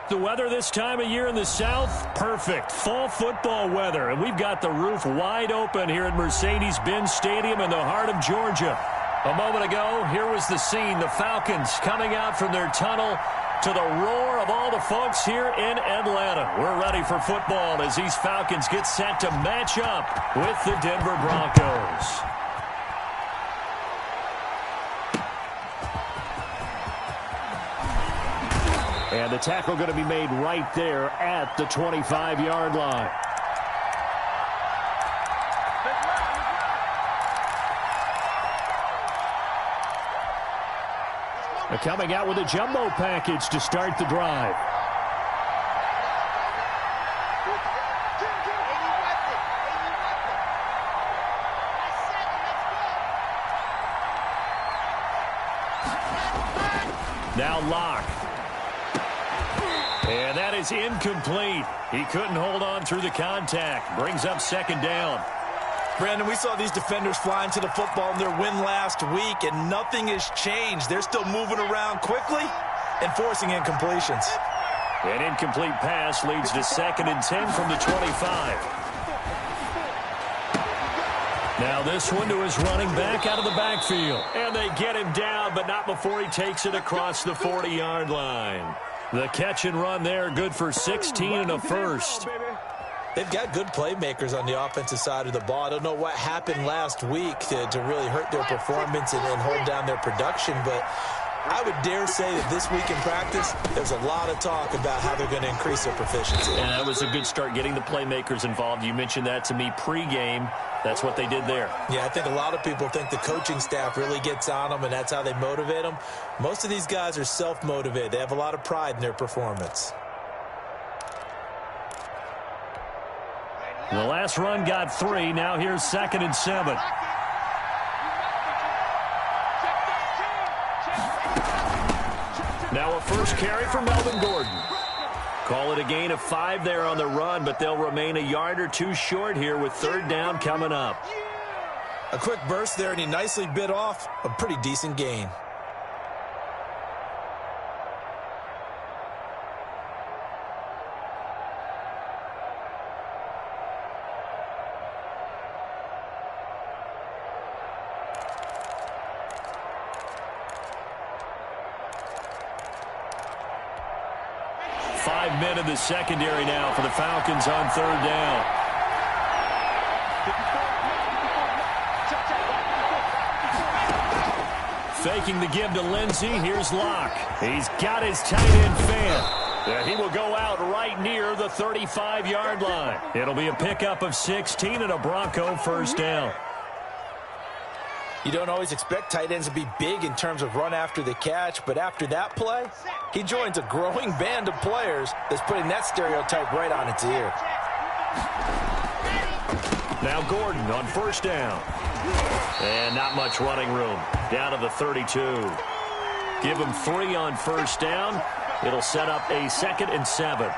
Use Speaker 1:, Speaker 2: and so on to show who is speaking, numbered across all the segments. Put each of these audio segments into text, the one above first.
Speaker 1: The weather this time of year in the South, perfect. Fall football weather, and we've got the roof wide open here at Mercedes-Benz Stadium in the heart of Georgia. A moment ago, here was the scene. The Falcons coming out from their tunnel to the roar of all the folks here in Atlanta. We're ready for football as these Falcons get set to match up with the Denver Broncos. And the tackle going to be made right there at the 25-yard line. They're coming out with a jumbo package to start the drive. Now Locke. And that is incomplete. He couldn't hold on through the contact. Brings up second down.
Speaker 2: Brandon, we saw these defenders flying to the football in their win last week, and nothing has changed. They're still moving around quickly and forcing incompletions.
Speaker 1: An incomplete pass leads to 2nd and 10 from the 25. Now this one to his running back out of the backfield. And they get him down, but not before he takes it across the 40-yard line. The catch and run there, good for 16 and a first.
Speaker 2: They've got good playmakers on the offensive side of the ball. I don't know what happened last week to really hurt their performance and hold down their production, but I would dare say that this week in practice, there's a lot of talk about how they're going to increase their proficiency.
Speaker 1: And that was a good start, getting the playmakers involved. You mentioned that to me pregame. That's what they did there.
Speaker 2: Yeah, I think a lot of people think the coaching staff really gets on them, and that's how they motivate them. Most of these guys are self-motivated. They have a lot of pride in their performance.
Speaker 1: The last run got 3. Now here's 2nd and 7. Now a first carry for Melvin Gordon. Call it a gain of 5 there on the run, but they'll remain a yard or 2 short here with 3rd down coming up.
Speaker 2: A quick burst there, and he nicely bit off a pretty decent gain.
Speaker 1: Men in the secondary now for the Falcons on 3rd down. Faking the give to Lindsey. Here's Locke. He's got his tight end fan. He will go out right near the 35-yard line. It'll be a pickup of 16 and a Bronco first down.
Speaker 2: You don't always expect tight ends to be big in terms of run after the catch, but after that play, he joins a growing band of players that's putting that stereotype right on its ear.
Speaker 1: Now Gordon on 1st down. And not much running room. Down to the 32. Give him 3 on 1st down. It'll set up a 2nd and 7.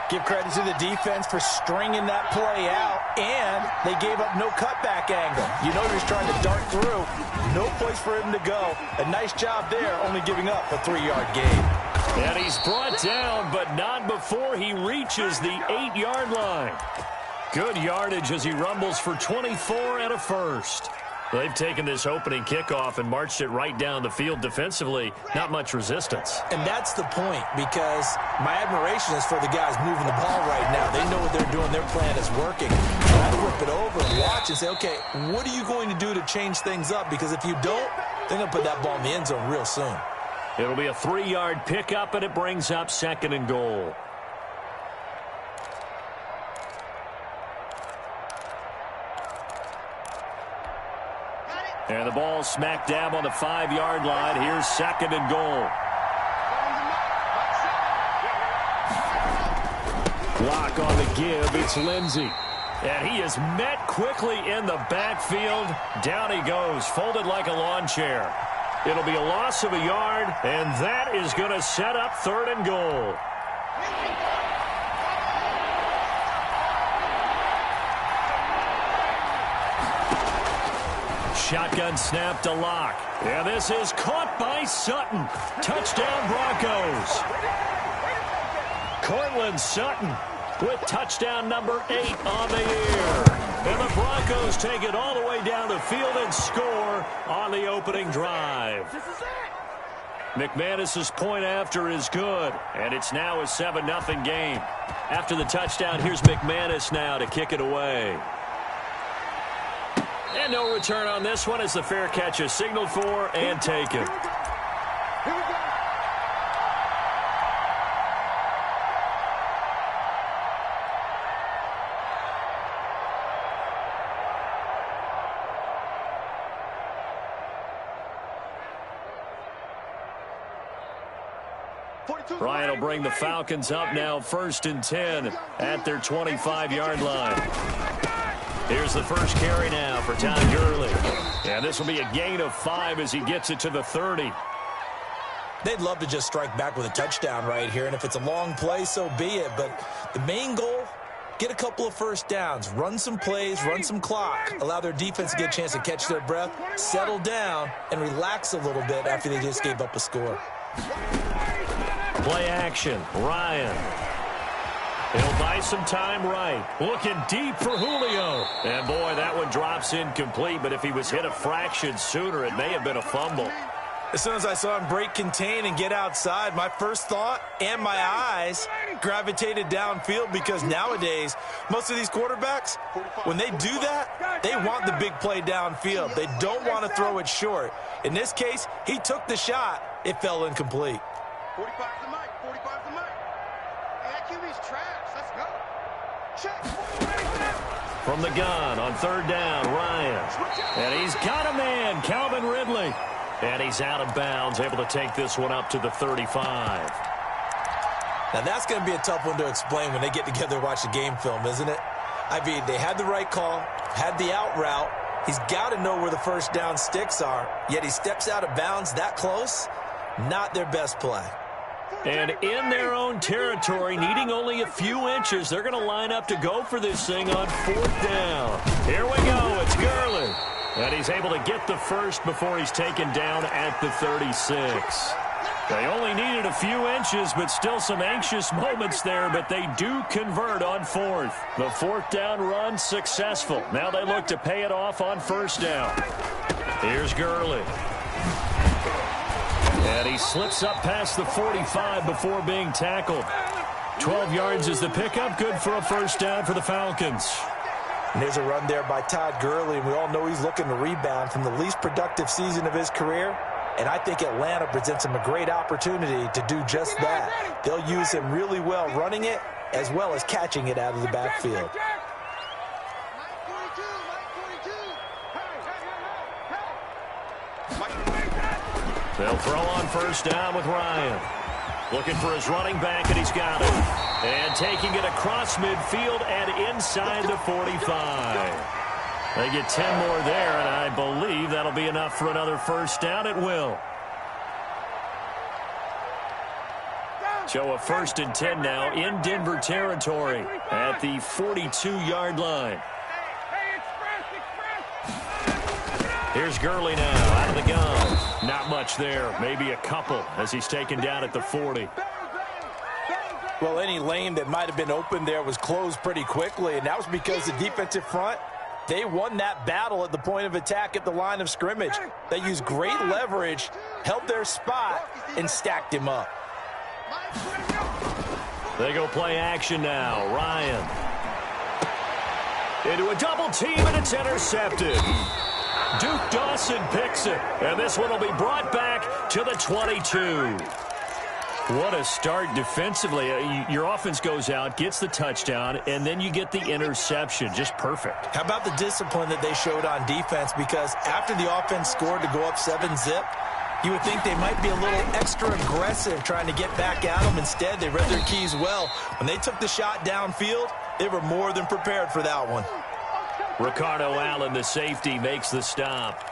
Speaker 2: Give credit to the defense for stringing that play out, and they gave up no cutback angle. You know he was trying to dart through. No place for him to go. A nice job there, only giving up a 3-yard gain.
Speaker 1: And he's brought down, but not before he reaches the 8-yard line. Good yardage as he rumbles for 24 and a first. They've taken this opening kickoff and marched it right down the field defensively. Not much resistance.
Speaker 2: And that's the point, because my admiration is for the guys moving the ball right now. They know what they're doing. Their plan is working. Try to flip it over and watch and say, okay, what are you going to do to change things up? Because if you don't, they're going to put that ball in the end zone real soon.
Speaker 1: It'll be a 3-yard pickup, and it brings up 2nd and goal. And the ball smack dab on the 5-yard line. Here's 2nd and goal. Block on the give. It's Lindsey. And he is met quickly in the backfield. Down he goes, folded like a lawn chair. It'll be a loss of a yard, and that is going to set up 3rd and goal. Shotgun snap to Locke. And this is caught by Sutton. Touchdown Broncos. Courtland Sutton with touchdown number 8 on the year. And the Broncos take it all the way down the field and score on the opening drive. McManus's point after is good, and it's now a 7-0 game. After the touchdown, here's McManus now to kick it away. And no return on this one as the fair catch is signaled for and taken. Ryan will bring the Falcons up now 1st and 10 at their 25-yard line. Here's the first carry now for Todd Gurley. And this will be a gain of 5 as he gets it to the 30.
Speaker 2: They'd love to just strike back with a touchdown right here, and if it's a long play, so be it. But the main goal, get a couple of first downs, run some plays, run some clock, allow their defense to get a chance to catch their breath, settle down, and relax a little bit after they just gave up a score.
Speaker 1: Play action, Ryan. He'll buy some time right. Looking deep for Julio. And, boy, that one drops incomplete, but if he was hit a fraction sooner, it may have been a fumble.
Speaker 2: As soon as I saw him break contain and get outside, my first thought and my eyes gravitated downfield because nowadays, most of these quarterbacks, when they do that, they want the big play downfield. They don't want to throw it short. In this case, he took the shot. It fell incomplete.
Speaker 3: 45 the mic, 45 the mic. Hey, that QB's trash. Let's go. Check.
Speaker 1: From the gun on 3rd down, Ryan. And he's got a man, Calvin Ridley. And he's out of bounds, able to take this one up to the 35.
Speaker 2: Now, that's going to be a tough one to explain when they get together and watch the game film, isn't it? I mean, they had the right call, had the out route. He's got to know where the first down sticks are, yet he steps out of bounds that close. Not their best play.
Speaker 1: And in their own territory, needing only a few inches, they're going to line up to go for this thing on 4th down. Here we go. It's Gurley. And he's able to get the first before he's taken down at the 36. They only needed a few inches, but still some anxious moments there, but they do convert on 4th. The 4th down run successful. Now they look to pay it off on 1st down. Here's Gurley. And he slips up past the 45 before being tackled. 12 yards is the pickup. Good for a 1st down for the Falcons.
Speaker 2: And there's a run there by Todd Gurley, and we all know he's looking to rebound from the least productive season of his career. And I think Atlanta presents him a great opportunity to do just that. They'll use him really well running it as well as catching it out of the backfield.
Speaker 1: They'll throw on 1st down with Ryan. Looking for his running back, and he's got it. And taking it across midfield and inside the 45. They get 10 more there, and I believe that'll be enough for another 1st down. It will. So a 1st and 10 now in Denver territory at the 42-yard line. Here's Gurley now out of the gun. Not much there. Maybe a couple as he's taken down at the 40.
Speaker 2: Well, any lane that might have been open there was closed pretty quickly, and that was because the defensive front, they won that battle at the point of attack at the line of scrimmage. They used great leverage, held their spot, and stacked him up.
Speaker 1: They go play action now. Ryan. Into a double team, and it's intercepted. Duke Dawson picks it, and this one will be brought back to the 22. What a start defensively. Your offense goes out, gets the touchdown, and then you get the interception. Just perfect.
Speaker 2: How about the discipline that they showed on defense? Because after the offense scored to go up 7-zip, you would think they might be a little extra aggressive trying to get back at them. Instead, they read their keys well. When they took the shot downfield, they were more than prepared for that one.
Speaker 1: Ricardo Allen, the safety, makes the stop.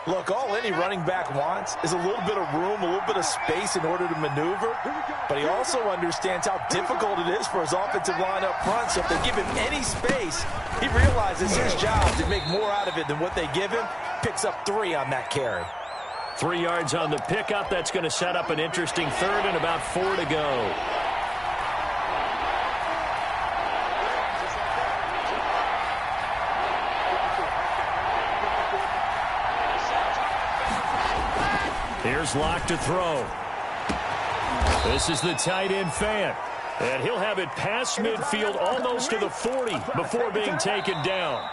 Speaker 2: Look, all any running back wants is a little bit of room, a little bit of space in order to maneuver. But he also understands how difficult it is for his offensive line up front. So if they give him any space, he realizes his job to make more out of it than what they give him. Picks up 3 on that carry.
Speaker 1: 3 yards on the pickup. That's going to set up an interesting 3rd and about 4 to go. Here's Locke to throw. This is the tight end Fant. And he'll have it past midfield almost to the 40 before being taken down.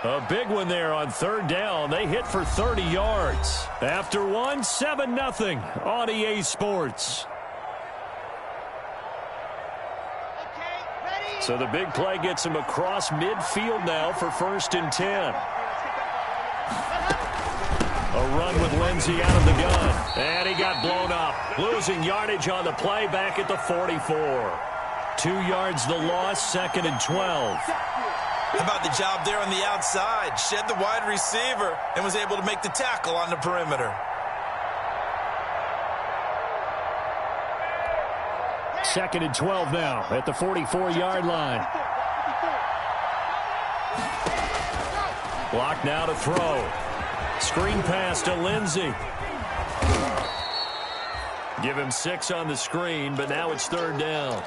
Speaker 1: A big one there on third down. They hit for 30 yards. After one, 7-0 on EA Sports. So the big play gets him across midfield now for 1st and 10. A run with Lindsey out of the gun. And he got blown up. Losing yardage on the play back at the 44. 2 yards the loss, 2nd and 12.
Speaker 2: How about the job there on the outside? Shed the wide receiver and was able to make the tackle on the perimeter.
Speaker 1: 2nd and 12 now at the 44-yard line. Block now to throw. Screen pass to Lindsey. Give him 6 on the screen, but now it's 3rd down.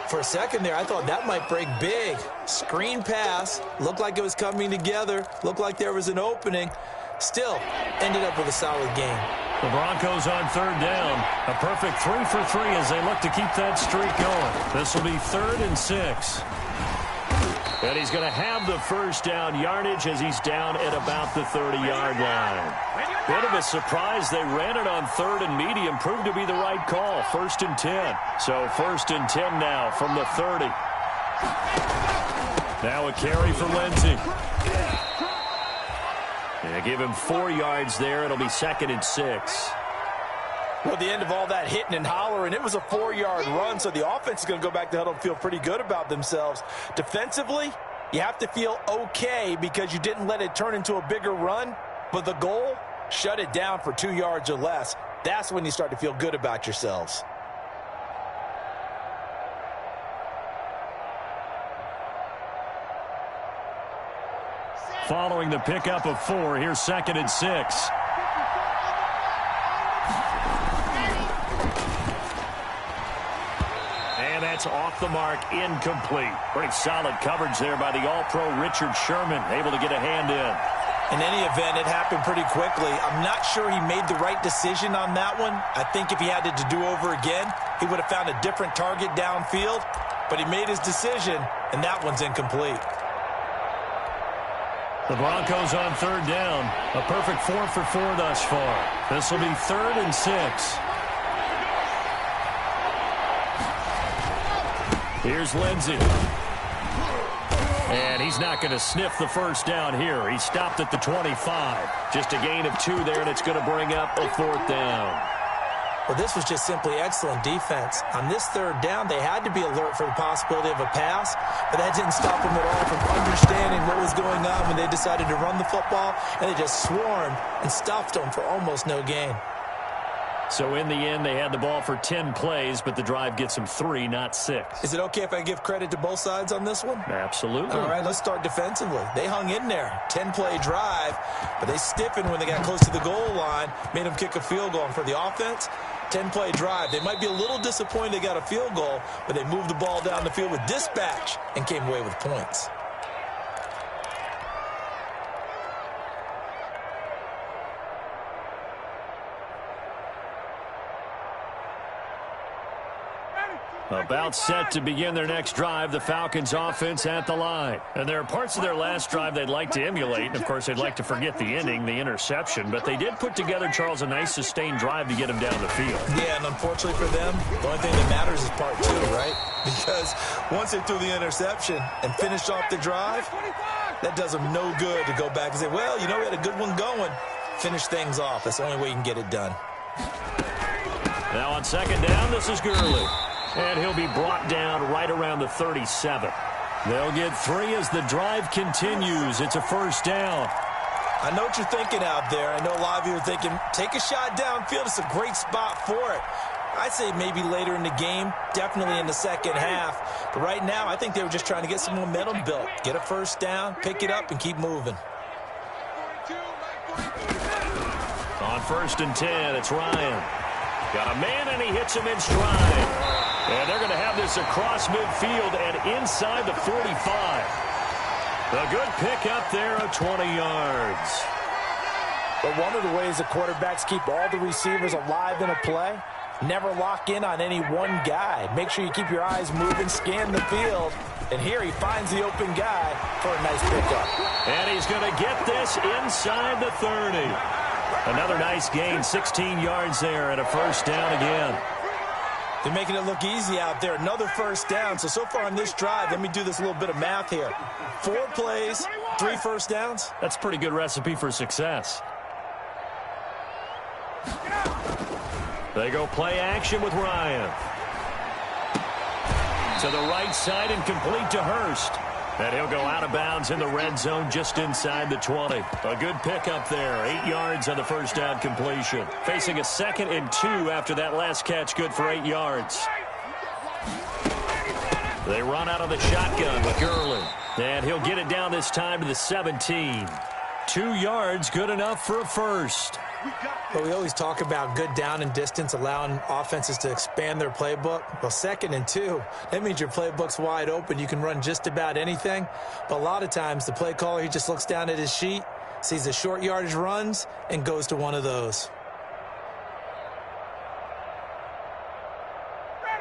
Speaker 2: For a second there, I thought that might break big. Screen pass. Looked like it was coming together. Looked like there was an opening. Still, ended up with a solid game.
Speaker 1: The Broncos on 3rd down. A perfect 3 for 3 as they look to keep that streak going. This will be 3rd and 6. And he's going to have the 1st down yardage as he's down at about the 30-yard line. Bit of a surprise. They ran it on 3rd and medium. Proved to be the right call. 1st and 10. So 1st and 10 now from the 30. Now a carry for Lindsey. They give him 4 yards there. It'll be 2nd and 6.
Speaker 2: Well, the end of all that hitting and hollering, it was a 4-yard run, so the offense is going to go back to huddle and feel pretty good about themselves. Defensively, you have to feel okay because you didn't let it turn into a bigger run, but the goal, shut it down for 2 yards or less. That's when you start to feel good about yourselves.
Speaker 1: Following the pickup of 4, here's 2nd and 6. And that's off the mark, incomplete. Pretty solid coverage there by the All-Pro Richard Sherman, able to get a hand in.
Speaker 2: In any event, it happened pretty quickly. I'm not sure he made the right decision on that one. I think if he had it to do over again, he would have found a different target downfield. But he made his decision, and that one's incomplete.
Speaker 1: The Broncos on 3rd down. A perfect 4 for 4 thus far. This will be 3rd and 6. Here's Lindsey. And he's not going to sniff the 1st down here. He stopped at the 25. Just a gain of 2 there, and it's going to bring up a 4th down.
Speaker 2: Well, this was just simply excellent defense. On this 3rd down, they had to be alert for the possibility of a pass, but that didn't stop them at all from understanding what was going on when they decided to run the football, and they just swarmed and stuffed them for almost no gain.
Speaker 1: So in the end, they had the ball for 10 plays, but the drive gets them 3, not 6.
Speaker 2: Is it okay if I give credit to both sides on this one?
Speaker 1: Absolutely.
Speaker 2: All right, let's start defensively. They hung in there. 10-play drive, but they stiffened when they got close to the goal line, made them kick a field goal. And for the offense, 10-play drive. They might be a little disappointed they got a field goal, but they moved the ball down the field with dispatch and came away with points.
Speaker 1: About set to begin their next drive, the Falcons offense at the line. And there are parts of their last drive they'd like to emulate. And, of course, they'd like to forget the ending, the interception. But they did put together, Charles, a nice sustained drive to get them down the field.
Speaker 2: Yeah, and unfortunately for them, the only thing that matters is part 2, right? Because once they threw the interception and finished off the drive, that does them no good to go back and say, well, you know, we had a good one going. Finish things off. That's the only way you can get it done.
Speaker 1: Now on 2nd down, this is Gurley. And he'll be brought down right around the 37. They'll get 3 as the drive continues. It's a 1st down.
Speaker 2: I know what you're thinking out there. I know a lot of you are thinking, take a shot downfield. It's a great spot for it. I'd say maybe later in the game, definitely in the second half. But right now, I think they were just trying to get some momentum built. Get a 1st down, pick it up, and keep moving.
Speaker 1: On 1st and 10, it's Ryan. Got a man, and he hits him in stride. And they're going to have this across midfield and inside the 45. A good pick up there of 20 yards.
Speaker 2: But one of the ways the quarterbacks keep all the receivers alive in a play, never lock in on any one guy. Make sure you keep your eyes moving, scan the field. And here he finds the open guy for a nice pickup.
Speaker 1: And he's going to get this inside the 30. Another nice gain, 16 yards there and a first down again.
Speaker 2: They're making it look easy out there. Another first down. So far on this drive, let me do this little bit of math here. 4 plays, 3 first downs.
Speaker 1: That's a pretty good recipe for success. They go play action with Ryan. To the right side and complete to Hurst. And he'll go out of bounds in the red zone just inside the 20. A good pickup there. 8 yards on the first down completion. Facing a 2nd and 2 after that last catch. Good for 8 yards. They run out of the shotgun with Gurley. And he'll get it down this time to the 17. 2 yards, good enough for a first.
Speaker 2: But we always talk about good down and distance, allowing offenses to expand their playbook. Well, 2nd and 2, that means your playbook's wide open. You can run just about anything. But a lot of times, the play caller, he just looks down at his sheet, sees the short yardage runs, and goes to one of those.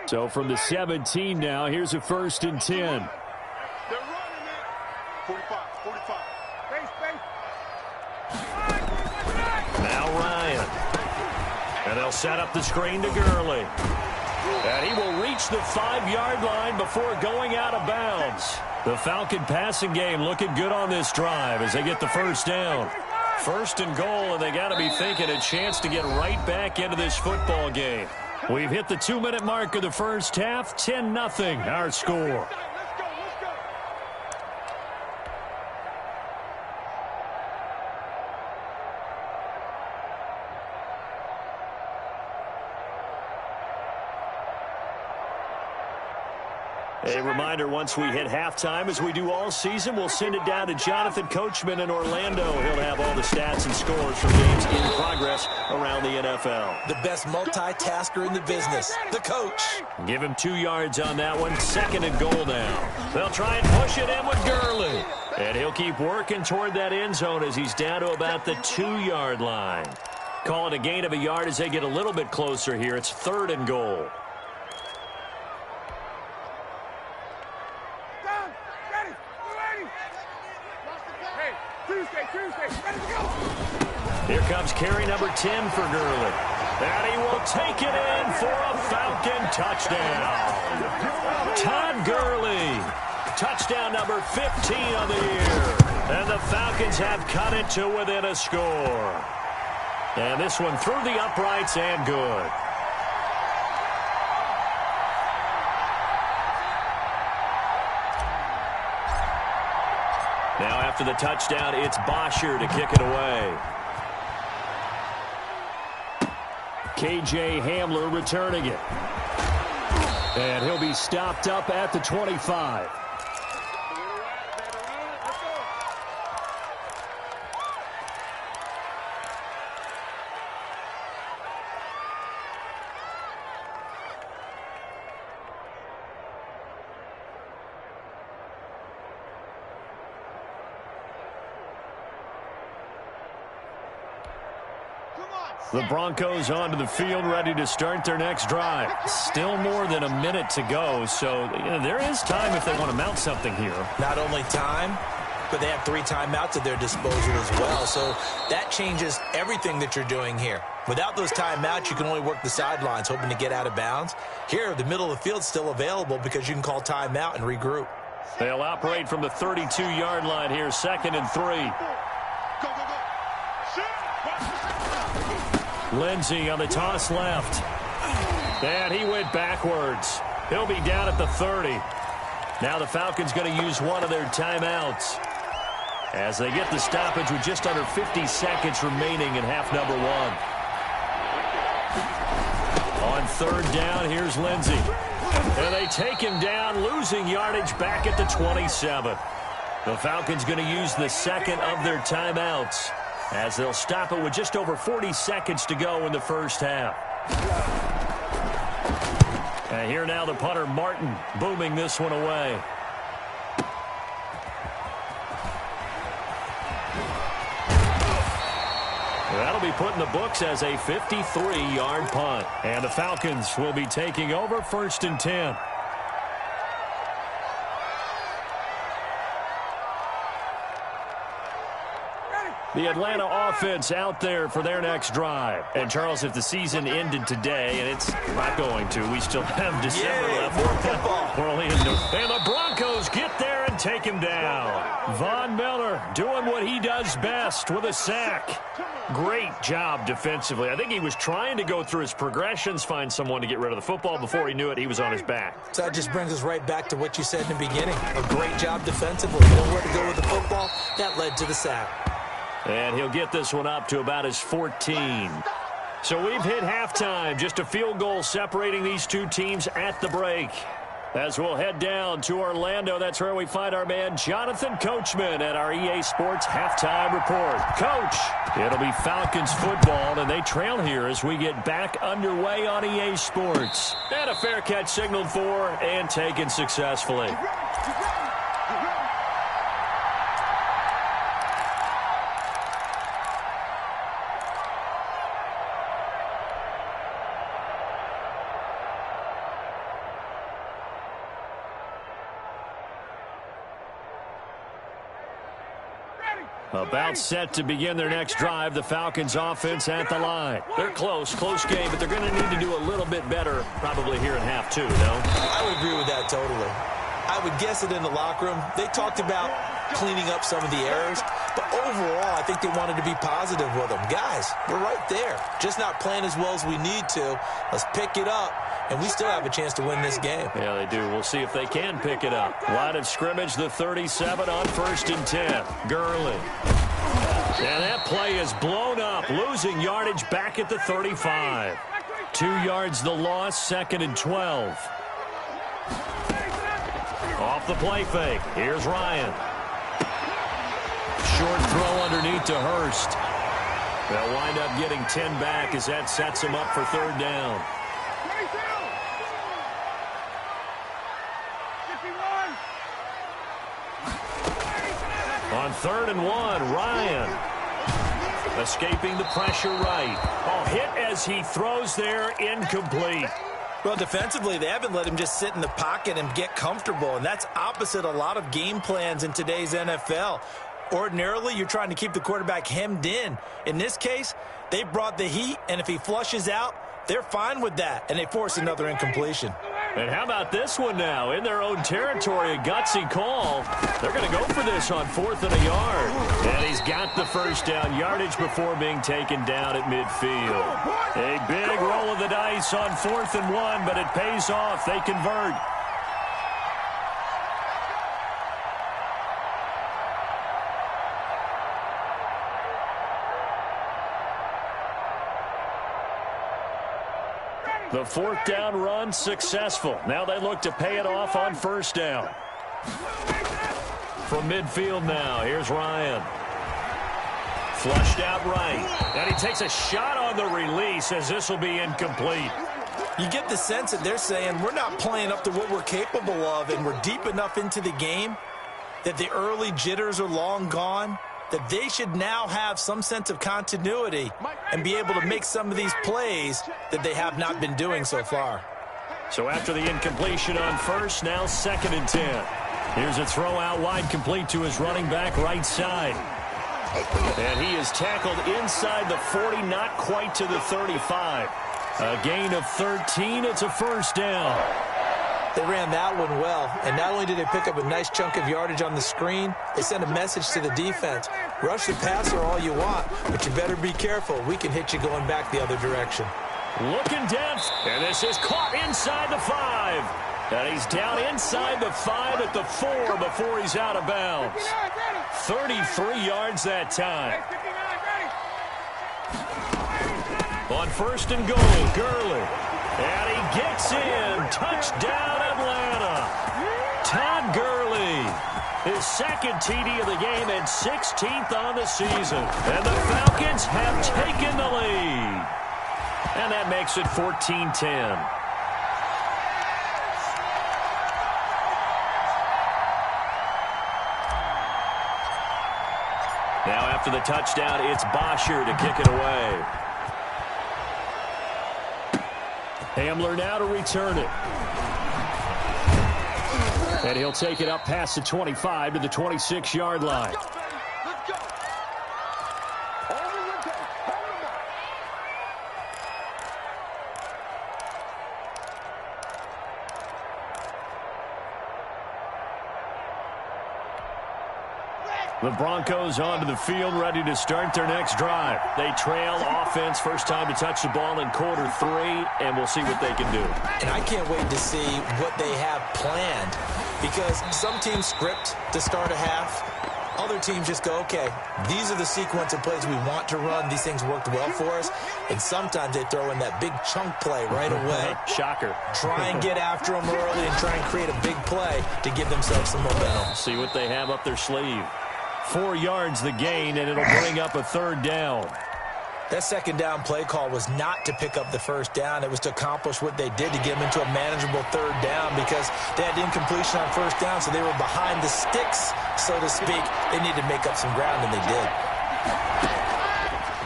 Speaker 1: So from the 17 now, here's a 1st and 10.
Speaker 3: They're running it. 45, 45.
Speaker 1: Now Ryan. And they'll set up the screen to Gurley. And he will reach the 5-yard line before going out of bounds. The Falcon passing game looking good on this drive as they get the first down. 1st and goal, and they got to be thinking a chance to get right back into this football game. We've hit the 2-minute mark of the first half. 10-0 our score. A reminder, once we hit halftime, as we do all season, we'll send it down to Jonathan Coachman in Orlando. He'll have all the stats and scores from games in progress around the NFL.
Speaker 2: The best multitasker in the business, the coach.
Speaker 1: Give him 2 yards on that one. 2nd and goal now. They'll try and push it in with Gurley. And he'll keep working toward that end zone as he's down to about the 2-yard line. Call it a gain of a yard as they get a little bit closer here. It's 3rd and goal. Here comes carry number 10 for Gurley. And he will take it in for a Falcon touchdown. Todd Gurley. Touchdown number 15 on the year. And the Falcons have cut it to within a score. And this one through the uprights and good. Now after the touchdown, it's Bosher to kick it away. KJ Hamler returning it. And he'll be stopped up at the 25. The Broncos onto the field, ready to start their next drive. Still more than a minute to go, so there is time if they want to mount something here.
Speaker 2: Not only time, but they have 3 timeouts at their disposal as well, so that changes everything that you're doing here. Without those timeouts, you can only work the sidelines, hoping to get out of bounds. Here, the middle of the field's still available because you can call timeout and regroup.
Speaker 1: They'll operate from the 32-yard line here, 2nd and 3. Lindsey on the toss left. And he went backwards. He'll be down at the 30. Now the Falcons going to use one of their timeouts as they get the stoppage with just under 50 seconds remaining in half number 1. On 3rd down, here's Lindsey. And they take him down, losing yardage back at the 27. The Falcons going to use the 2nd of their timeouts as they'll stop it with just over 40 seconds to go in the first half. And here now the punter, Martin, booming this one away. That'll be put in the books as a 53-yard punt. And the Falcons will be taking over 1st and 10. The Atlanta offense out there for their next drive. And, Charles, if the season ended today, and it's not going to, we still have December left.
Speaker 2: More football.
Speaker 1: We're only in and the Broncos get there and take him down. Von Miller doing what he does best with a sack. Great job defensively. I think he was trying to go through his progressions, find someone to get rid of the football. Before he knew it, he was on his back.
Speaker 2: So that just brings us right back to what you said in the beginning. A great job defensively. Know where to go with the football. That led to the sack.
Speaker 1: And he'll get this one up to about his 14. So we've hit halftime. Just a field goal separating these two teams at the break. As we'll head down to Orlando, that's where we find our man Jonathan Coachman at our EA Sports Halftime Report. Coach, it'll be Falcons football, and they trail here as we get back underway on EA Sports. And a fair catch signaled for and taken successfully. About set to begin their next drive, the Falcons offense at the line. They're close game, but they're going to need to do a little bit better probably here in half two, no?
Speaker 2: I would agree with that totally. I would guess it in the locker room. They talked about cleaning up some of the errors, but overall, I think they wanted to be positive with them. Guys, we're right there. Just not playing as well as we need to. Let's pick it up, and we still have a chance to win this game.
Speaker 1: Yeah, they do. We'll see if they can pick it up. Line of scrimmage, the 37 on 1st and 10. Gurley. And that play is blown up, losing yardage back at the 35. 2 yards the loss, 2nd and 12. Off the play fake. Here's Ryan. Short throw underneath to Hurst. They'll wind up getting 10 back as that sets them up for 3rd down. On 3rd and 1, Ryan escaping the pressure right. Oh, hit as he throws there, incomplete.
Speaker 2: Well, defensively, they haven't let him just sit in the pocket and get comfortable, and that's opposite a lot of game plans in today's NFL. Ordinarily, you're trying to keep the quarterback hemmed in. In this case, they brought the heat, and if he flushes out, they're fine with that, and they force another incompletion.
Speaker 1: And how about this one now? In their own territory, a gutsy call. They're going to go for this on 4th and a yard. And he's got the 1st down yardage before being taken down at midfield. A big roll of the dice on 4th and 1, but it pays off. They convert. The 4th down run successful. Now they look to pay it off on 1st down. From midfield now, here's Ryan. Flushed out right. And he takes a shot on the release as this will be incomplete.
Speaker 2: You get the sense that they're saying we're not playing up to what we're capable of, and we're deep enough into the game that the early jitters are long gone, that they should now have some sense of continuity and be able to make some of these plays that they have not been doing so far.
Speaker 1: So after the incompletion on 1st, now 2nd and 10. Here's a throw out wide, complete to his running back right side. And he is tackled inside the 40, not quite to the 35. A gain of 13, it's a 1st down.
Speaker 2: They ran that one well, and not only did they pick up a nice chunk of yardage on the screen, they sent a message to the defense. Rush the passer all you want, but you better be careful. We can hit you going back the other direction.
Speaker 1: Looking down, and this is caught inside the 5. And he's down inside the 5 at the 4 before he's out of bounds. 33 yards that time. On 1st and goal, Gurley. And he gets in. Touchdown, Atlanta. Todd Gurley, his 2nd TD of the game and 16th on the season. And the Falcons have taken the lead. And that makes it 14-10. Now after the touchdown, it's Bosher to kick it away. Hamler now to return it. And he'll take it up past the 25 to the 26-yard line.
Speaker 3: Let's go.
Speaker 1: The Broncos onto the field, ready to start their next drive. They trail offense, first time to touch the ball in quarter 3, and we'll see what they can do.
Speaker 2: And I can't wait to see what they have planned, because some teams script to start a half. Other teams just go, okay, these are the sequence of plays we want to run. These things worked well for us. And sometimes they throw in that big chunk play right away.
Speaker 1: Shocker.
Speaker 2: Try and get after them early and try and create a big play to give themselves some momentum.
Speaker 1: See what they have up their sleeve. 4 yards the gain, and it'll bring up a third down.
Speaker 2: That second down play call was not to pick up the first down. It was to accomplish what they did to get them into a manageable third down, because they had incompletion on first down, so they were behind the sticks, so to speak. They needed to make up some ground, and they did.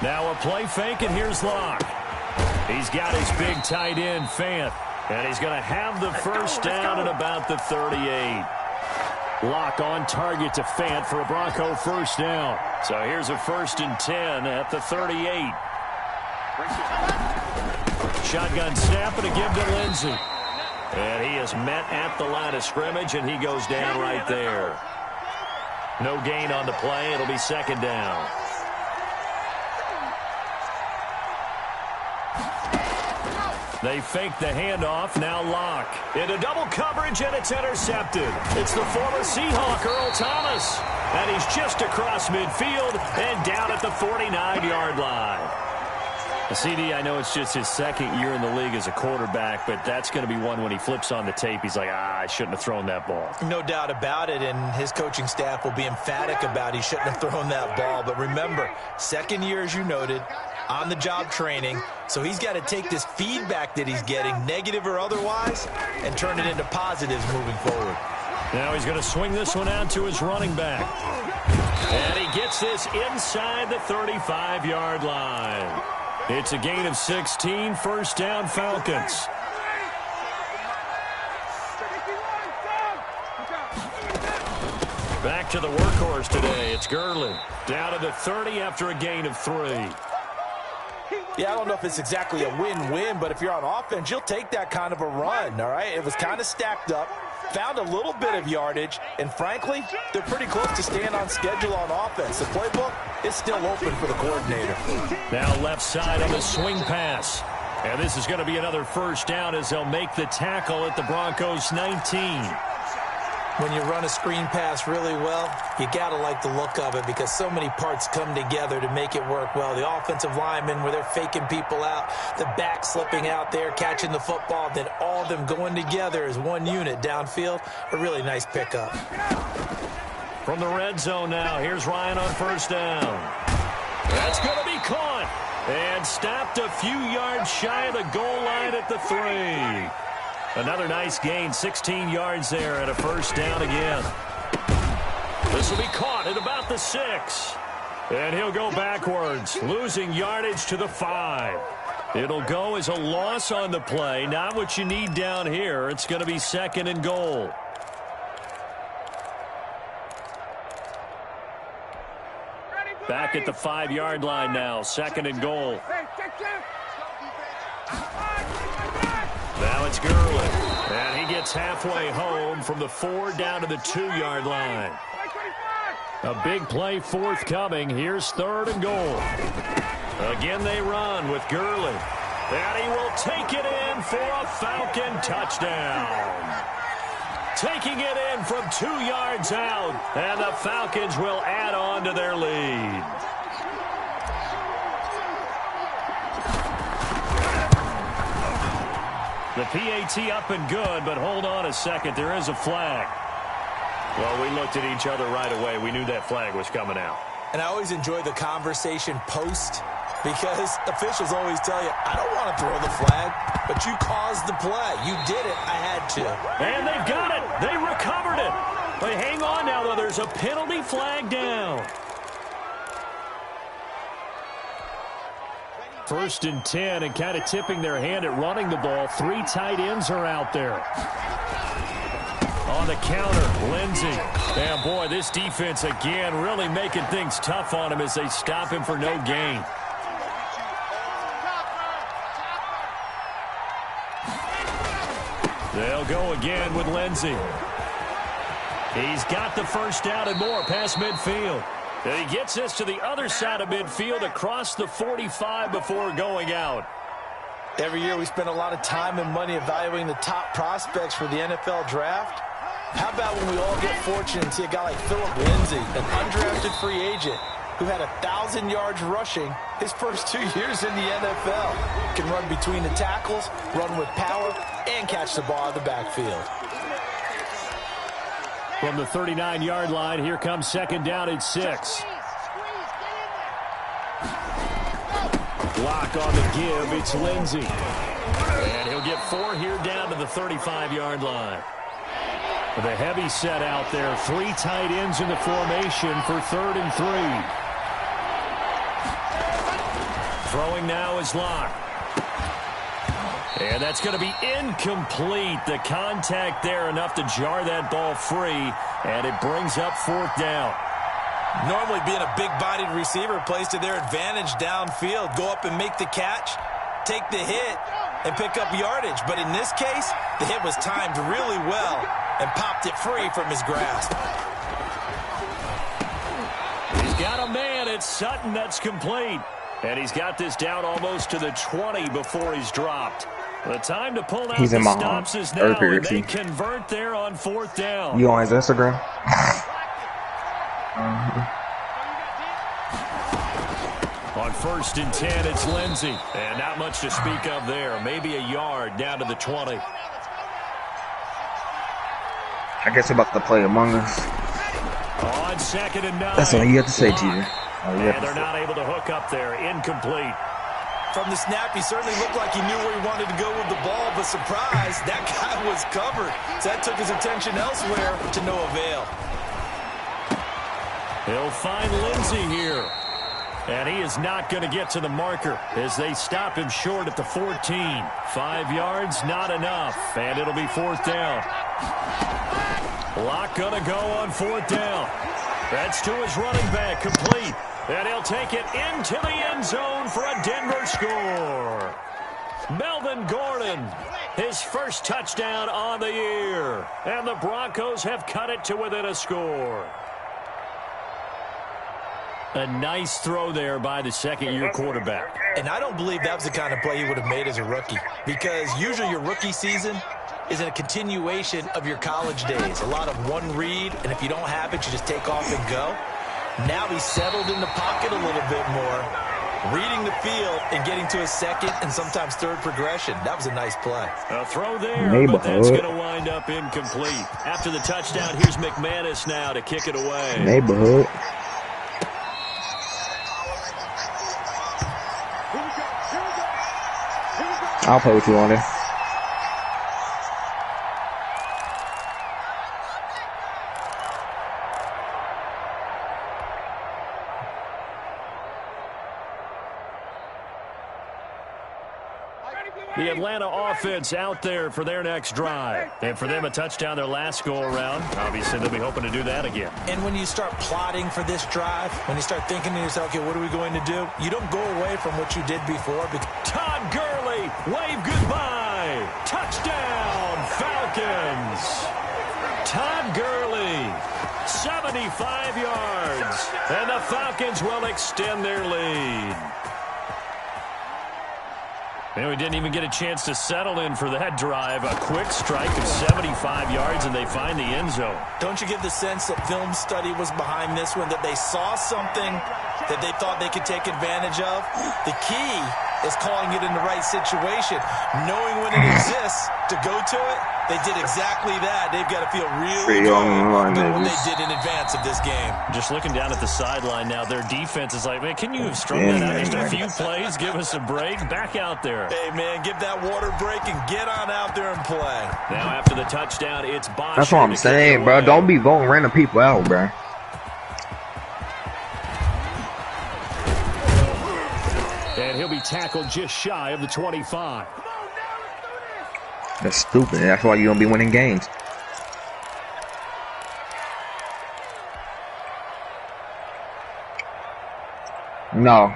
Speaker 1: Now a play fake, and here's Locke. He's got his big tight end, Fant, and he's going to have the first down at about the 38. Locke on target to Fant for a Bronco first down. So here's a 1st and 10 at the 38. Shotgun snap and a give to Lindsey. And he is met at the line of scrimmage, and he goes down right there. No gain on the play. It'll be second down. They fake the handoff. Now Locke into double coverage, and it's intercepted. It's the former Seahawk, Earl Thomas. And he's just across midfield and down at the 49-yard line. CD, I know it's just his second year in the league as a quarterback, but that's going to be one when he flips on the tape. He's like, I shouldn't have thrown that ball.
Speaker 2: No doubt about it, and his coaching staff will be emphatic about he shouldn't have thrown that ball. But remember, second year, as you noted, on-the-job training, so he's got to take this feedback that he's getting, negative or otherwise, and turn it into positives moving forward.
Speaker 1: Now he's going to swing this one out to his running back. And he gets this inside the 35-yard line. It's a gain of 16, first down Falcons. Back to the workhorse today. It's Gurley. Down to the 30 after a gain of 3.
Speaker 2: Yeah, I don't know if it's exactly a win-win, but if you're on offense, you'll take that kind of a run, all right? It was kind of stacked up, found a little bit of yardage, and frankly, they're pretty close to staying on schedule on offense. The playbook is still open for the coordinator.
Speaker 1: Now left side on the swing pass. And this is going to be another first down as they'll make the tackle at the Broncos 19.
Speaker 2: When you run a screen pass really well, you got to like the look of it, because so many parts come together to make it work well. The offensive linemen, where they're faking people out, the back slipping out there, catching the football, then all of them going together as one unit downfield. A really nice pickup.
Speaker 1: From the red zone now, here's Ryan on first down. That's going to be caught and stopped a few yards shy of the goal line at the 3. Another nice gain, 16 yards there, and a first down again. This will be caught at about the 6. And he'll go backwards, losing yardage to the 5. It'll go as a loss on the play. Not what you need down here. It's going to be second and goal. Back at the 5-yard line now, second and goal. Now it's Gurley, and he gets halfway home from the 4 down to the 2-yard line. A big play forthcoming. Here's third and goal. Again they run with Gurley, and he will take it in for a Falcon touchdown. Taking it in from 2 yards out, and the Falcons will add on to their lead. The PAT up and good, but hold on a second. There is a flag. Well, we looked at each other right away. We knew that flag was coming out.
Speaker 2: And I always enjoy the conversation post, because officials always tell you, I don't want to throw the flag, but you caused the play. You did it. I had to.
Speaker 1: And they've got it. They recovered it. But hang on now, though. There's a penalty flag down. 1st and 10, and kind of tipping their hand at running the ball. 3 tight ends are out there. On the counter, Lindsey. And boy, this defense again really making things tough on him as they stop him for no gain. They'll go again with Lindsey. He's got the first down and more past midfield. And he gets this to the other side of midfield across the 45 before going out.
Speaker 2: Every year we spend a lot of time and money evaluating the top prospects for the NFL draft. How about when we all get fortunate and see a guy like Philip Lindsay, an undrafted free agent who had 1,000 yards rushing his first 2 years in the NFL. Can run between the tackles, run with power, and catch the ball out of the backfield.
Speaker 1: From the 39-yard line, here comes 2nd down at 6. Block on the give, it's Lindsey. And he'll get 4 here down to the 35-yard line. The heavy set out there, 3 tight ends in the formation for 3rd and 3. Throwing now is Locke. And that's going to be incomplete. The contact there enough to jar that ball free, and it brings up 4th down.
Speaker 2: Normally being a big-bodied receiver plays to their advantage downfield. Go up and make the catch, take the hit, and pick up yardage. But in this case, the hit was timed really well and popped it free from his grasp.
Speaker 1: He's got a man. It's Sutton that's complete. And he's got this down almost to the 20 before he's dropped. The time to pull out the stops is now, and they convert there on 4th down.
Speaker 4: You on his Instagram?
Speaker 1: On 1st and 10, it's Lindsey. And not much to speak of there. Maybe a yard down to the 20.
Speaker 4: I guess about to play Among Us.
Speaker 1: On 2nd and 9.
Speaker 4: That's all you have to say, TJ.
Speaker 1: And they're not able to hook up there. Incomplete.
Speaker 2: From the snap, he certainly looked like he knew where he wanted to go with the ball, but surprise, that guy was covered. So that took his attention elsewhere to no avail.
Speaker 1: He'll find Lindsey here. And he is not going to get to the marker as they stop him short at the 14. 5 yards, not enough. And it'll be 4th down. Locke going to go on 4th down. That's to his running back, complete. And he'll take it into the end zone for a Denver score. Melvin Gordon, his first touchdown on the year. And the Broncos have cut it to within a score. A nice throw there by the 2nd-year quarterback.
Speaker 2: And I don't believe that was the kind of play he would have made as a rookie, because usually your rookie season is a continuation of your college days. A lot of one read, and if you don't have it, you just take off and go. Now he's settled in the pocket a little bit more, reading the field and getting to a 2nd and sometimes 3rd progression. That was a nice play.
Speaker 1: A throw there, but that's going to wind up incomplete. After the touchdown, here's McManus now to kick it away.
Speaker 4: Neighborhood. I'll play with you on it.
Speaker 1: The Atlanta offense out there for their next drive. And for them, a touchdown their last go-around. Obviously, they'll be hoping to do that again.
Speaker 2: And when you start plotting for this drive, when you start thinking to yourself, okay, what are we going to do? You don't go away from what you did before.
Speaker 1: Todd Gurley, wave goodbye. Touchdown, Falcons. Todd Gurley, 75 yards. And the Falcons will extend their lead. And we didn't even get a chance to settle in for that drive. A quick strike of 75 yards, and they find the end zone.
Speaker 2: Don't you get the sense that film study was behind this one, that they saw something that they thought they could take advantage of? The key is calling it in the right situation, knowing when it exists to go to it. They did exactly that. They've got to feel really good about what they did in advance of this game.
Speaker 1: Just looking down at the sideline now, their defense is like, man, can you have strung that out just a few plays? Give us a break. Back out there.
Speaker 2: Hey, man, give that water break and get on out there and play.
Speaker 1: Now after the touchdown, it's Bosch.
Speaker 4: That's what I'm saying, bro. Don't be voting random people out, bro.
Speaker 1: And he'll be tackled just shy of the 25.
Speaker 4: That's stupid. That's why you don't be winning games. No.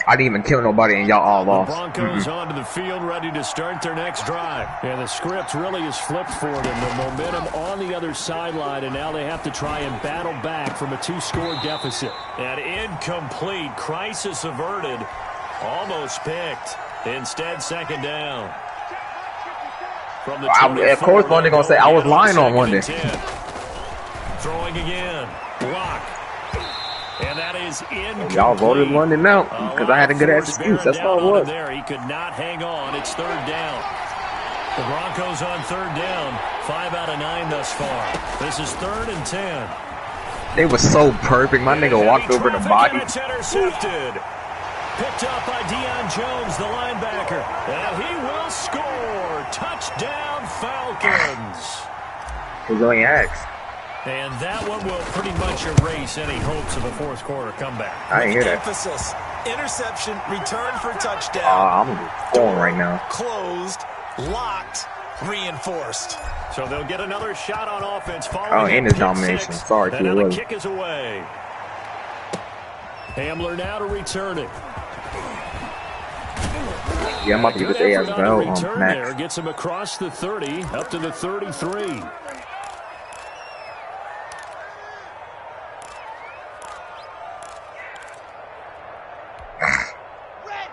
Speaker 4: I didn't even kill nobody and y'all all lost.
Speaker 1: The Broncos onto the field ready to start their next drive. And the script really is flipped for them. The momentum on the other sideline, and now they have to try and battle back from a 2-score deficit. And incomplete. Crisis averted. Almost picked. Instead, second down. From the
Speaker 4: of course, one they're going to say I was lying on one day.
Speaker 1: Throwing again. Block. And that is incomplete.
Speaker 4: Y'all voted London out because I had a good ass excuse. That's all it was.
Speaker 1: There, he could not hang on. It's third down. The Broncos on third down. 5 out of 9 thus far. This is 3rd and 10.
Speaker 4: They were so perfect. My nigga walked over the body.
Speaker 1: It's intercepted. Picked up by Deion Jones, the linebacker. And he will score. Touchdown, Falcons.
Speaker 4: Who's only asked?
Speaker 1: And that one will pretty much erase any hopes of a fourth quarter comeback.
Speaker 4: I didn't hear that.
Speaker 2: Emphasis. Interception, return for touchdown.
Speaker 4: I'm going right now.
Speaker 2: Closed, locked, reinforced.
Speaker 1: So they'll get another shot on offense following.
Speaker 4: And his domination. Sorry,
Speaker 1: and now the kick is away. Hamler now to return it.
Speaker 4: Yeah, I'm about to get this AS bell on Max.
Speaker 1: Gets him across the 30, up to the 33.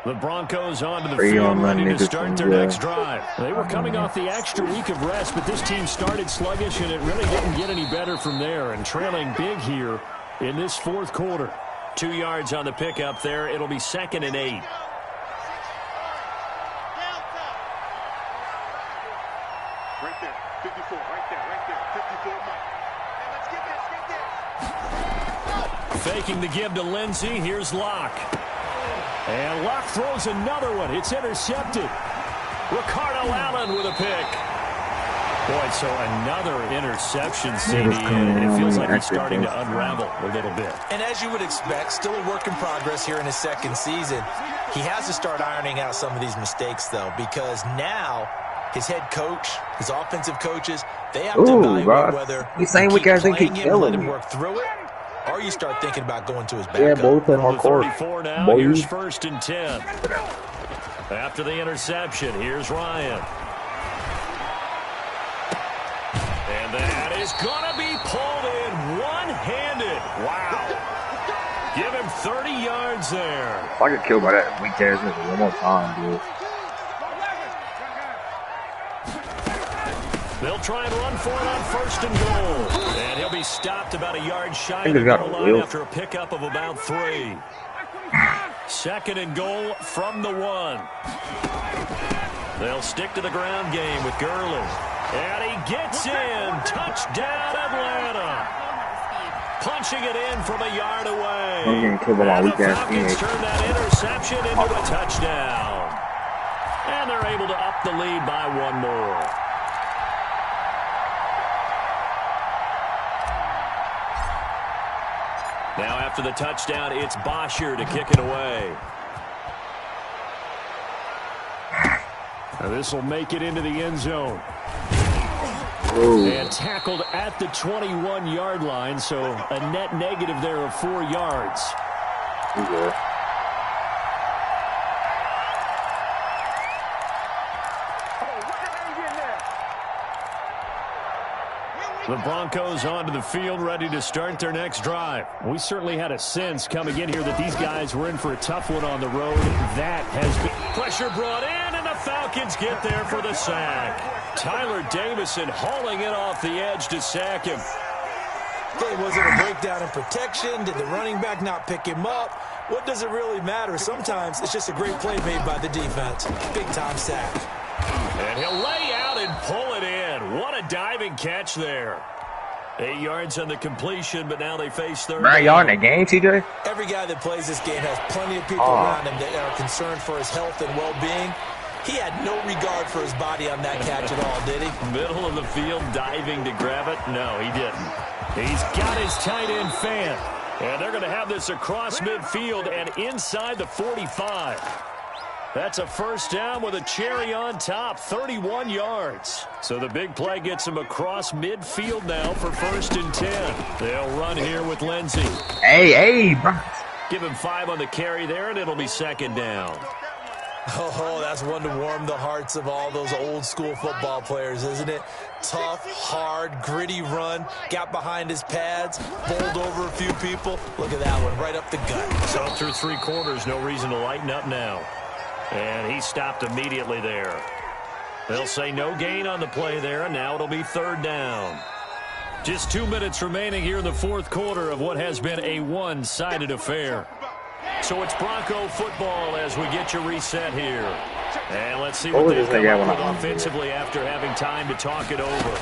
Speaker 1: The Broncos onto the field, ready to start their next drive. They were coming off the extra week of rest, but this team started sluggish, and it really didn't get any better from there. And trailing big here in this fourth quarter. 2 yards on the pickup there. It'll be 2nd and 8.
Speaker 3: Right there, 54, right there, 54, Mike. Hey, let's get this.
Speaker 1: Faking the give to Lindsey. Here's Locke. And Locke throws another one. It's intercepted. Ricardo Allen with a pick. Boy, so another interception, CD, and it feels like he's starting to unravel a little bit.
Speaker 2: And as you would expect, still a work in progress here in his second season. He has to start ironing out some of these mistakes, though, because now his head coach, his offensive coaches, they have to evaluate whether
Speaker 4: he's saying we guys think he's killing him.
Speaker 2: Work through it, or you start thinking about going to his backup.
Speaker 4: Yeah, both in our court.
Speaker 1: 34 now, here's 1st and 10. After the interception, here's Ryan. And that is going to be pulled in one-handed. Wow. Give him 30 yards there.
Speaker 4: If I get killed by that weak ass nigga one more time, dude.
Speaker 1: They'll try and run for it on 1st and goal. And he'll be stopped about a yard shy of the goal line after a pickup of about 3. 2nd and goal from the 1. They'll stick to the ground game with Gurley. And he gets in. Touchdown, Atlanta. Punching it in from a yard away.
Speaker 4: And
Speaker 1: the Falcons turn that interception into a touchdown. And they're able to up the lead by 1 more. Now after the touchdown, it's Bosher to kick it away. Now this will make it into the end zone.
Speaker 4: Ooh.
Speaker 1: And tackled at the 21-yard line, so a net negative there of 4 yards.
Speaker 4: Yeah.
Speaker 1: The Broncos onto the field, ready to start their next drive. We certainly had a sense coming in here that these guys were in for a tough one on the road. That has been pressure brought in, and the Falcons get there for the sack. Tyler Davison hauling it off the edge to sack him.
Speaker 2: Hey, was it a breakdown in protection? Did the running back not pick him up? What does it really matter? Sometimes it's just a great play made by the defense. Big-time sack.
Speaker 1: And he'll lay out and pull it in. What a diving catch there. 8 yards on the completion, but now they face third.
Speaker 4: Bro, y'all in the game, TJ?
Speaker 2: Every guy that plays this game has plenty of people around him that are concerned for his health and well-being. He had no regard for his body on that catch at all, did he?
Speaker 1: Middle of the field, diving to grab it. No, he didn't. He's got his tight end fan. And they're going to have this across midfield and inside the 45. That's a first down with a cherry on top, 31 yards. So the big play gets him across midfield now for 1st and 10. They'll run here with Lindsey.
Speaker 4: Hey, bro.
Speaker 1: Give him 5 on the carry there, and it'll be 2nd down.
Speaker 2: Oh, that's one to warm the hearts of all those old-school football players, isn't it? Tough, hard, gritty run. Got behind his pads, bowled over a few people. Look at that one, right up the gut.
Speaker 1: So through 3 quarters, no reason to lighten up now. And he stopped immediately there. They'll say no gain on the play there, and now it'll be 3rd down. Just 2 minutes remaining here in the 4th quarter of what has been a one-sided affair. So it's Bronco football as we get you reset here. And let's see what they've come up with offensively after having time to talk it over.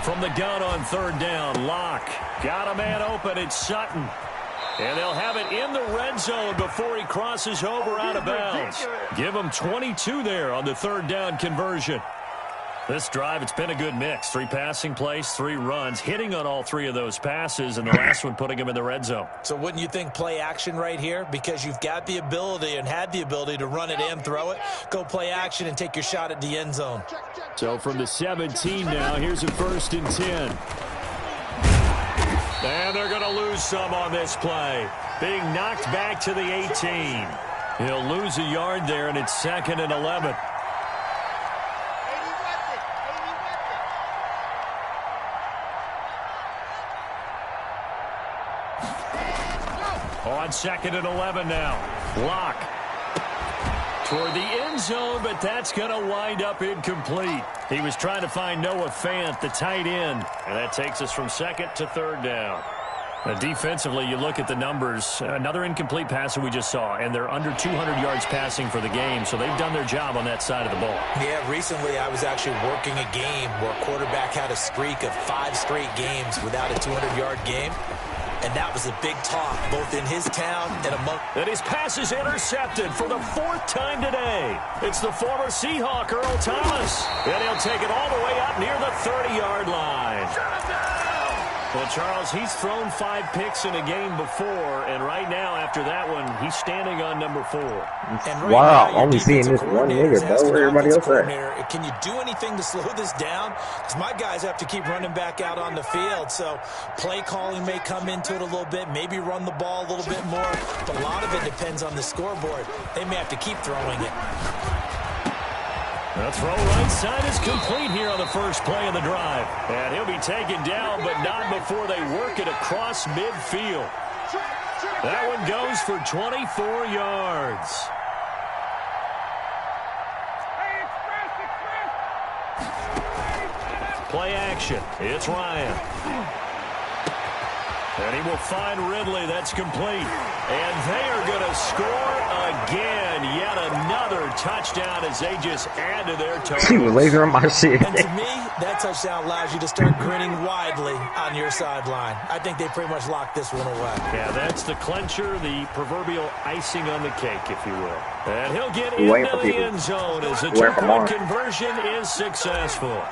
Speaker 1: From the gun on 3rd down, Locke. Got a man open, it's Sutton. And they'll have it in the red zone before he crosses over out of bounds. Give him 22 there on the 3rd down conversion. This drive, it's been a good mix. 3 passing plays, 3 runs, hitting on all 3 of those passes, and the last one putting him in the red zone.
Speaker 2: So wouldn't you think play action right here? Because you've got the ability and had the ability to run it and throw it. Go play action and take your shot at the end zone.
Speaker 1: So from the 17 now, here's a 1st and 10. And they're going to lose some on this play. Being knocked back to the 18. He'll lose a yard there, and it's 2nd and 11. On 2nd and 11 now. Locke toward the end zone, but that's going to wind up incomplete. He was trying to find Noah Fant, the tight end, and that takes us from 2nd to 3rd down. Defensively, you look at the numbers. Another incomplete pass that we just saw, and they're under 200 yards passing for the game, so they've done their job on that side of the ball.
Speaker 2: Yeah, recently I was actually working a game where a quarterback had a streak of 5 straight games without a 200-yard game. And that was a big talk, both in his town and among...
Speaker 1: And his pass is intercepted for the 4th time today. It's the former Seahawk, Earl Thomas. And he'll take it all the way up near the 30-yard line. Well, Charles, he's thrown 5 picks in a game before, and right now, after that one, he's standing on number 4.
Speaker 2: And
Speaker 4: wow, only seeing this one nigga, bro. Where everybody else at?
Speaker 2: Can you do anything to slow this down? Because my guys have to keep running back out on the field, so play calling may come into it a little bit, maybe run the ball a little bit more, but a lot of it depends on the scoreboard. They may have to keep throwing it.
Speaker 1: The throw right side is complete here on the first play of the drive. And he'll be taken down, but not before they work it across midfield. That one goes for 24 yards. Play action. It's Ryan. And he will find Ridley. That's complete. And they are going to score again. Yet another touchdown as they just add to their total.
Speaker 4: He was laser on my shit.
Speaker 2: And to me, that touchdown allows you to start grinning widely on your sideline. I think they pretty much locked this one away.
Speaker 1: Yeah, that's the clincher, the proverbial icing on the cake, if you will. And he'll get into the end zone as the 2-point conversion is successful.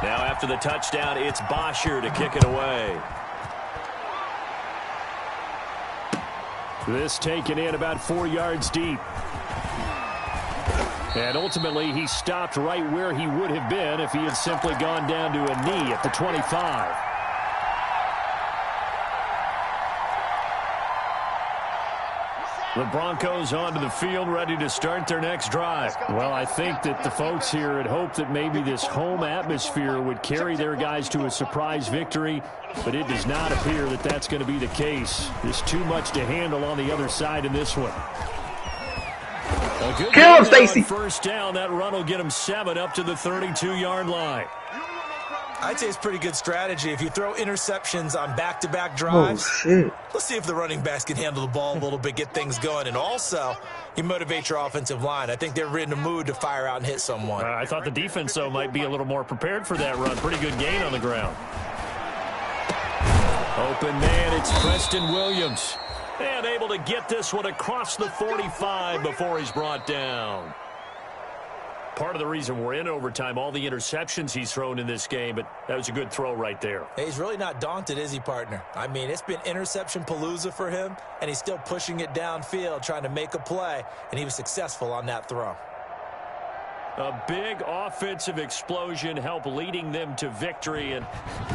Speaker 1: Now after the touchdown, it's Bosher to kick it away. This taken in about 4 yards deep. And ultimately, he stopped right where he would have been if he had simply gone down to a knee at the 25. The Broncos onto the field, ready to start their next drive. Well, I think that the folks here had hoped that maybe this home atmosphere would carry their guys to a surprise victory, but it does not appear that that's going to be the case. There's too much to handle on the other side in this one.
Speaker 4: Kill him, Stacy.
Speaker 1: First down, that run will get him 7 up to the 32-yard line.
Speaker 2: I'd say it's pretty good strategy. If you throw interceptions on back-to-back drives, let's see if the running backs can handle the ball a little bit, get things going. And also, you motivate your offensive line. I think they're in the mood to fire out and hit someone.
Speaker 1: I thought the defense, though, might be a little more prepared for that run. Pretty good gain on the ground. Open man, it's Preston Williams. And able to get this one across the 45 before he's brought down. Part of the reason we're in overtime, all the interceptions he's thrown in this game, but that was a good throw right there.
Speaker 2: Hey, he's really not daunted, is he, partner? I mean, it's been interception palooza for him, and he's still pushing it downfield, trying to make a play, and he was successful on that throw.
Speaker 1: A big offensive explosion helped leading them to victory, and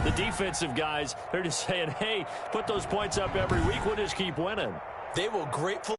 Speaker 1: the defensive guys, they're just saying, hey, put those points up every week, we'll just keep winning.
Speaker 2: They will gratefully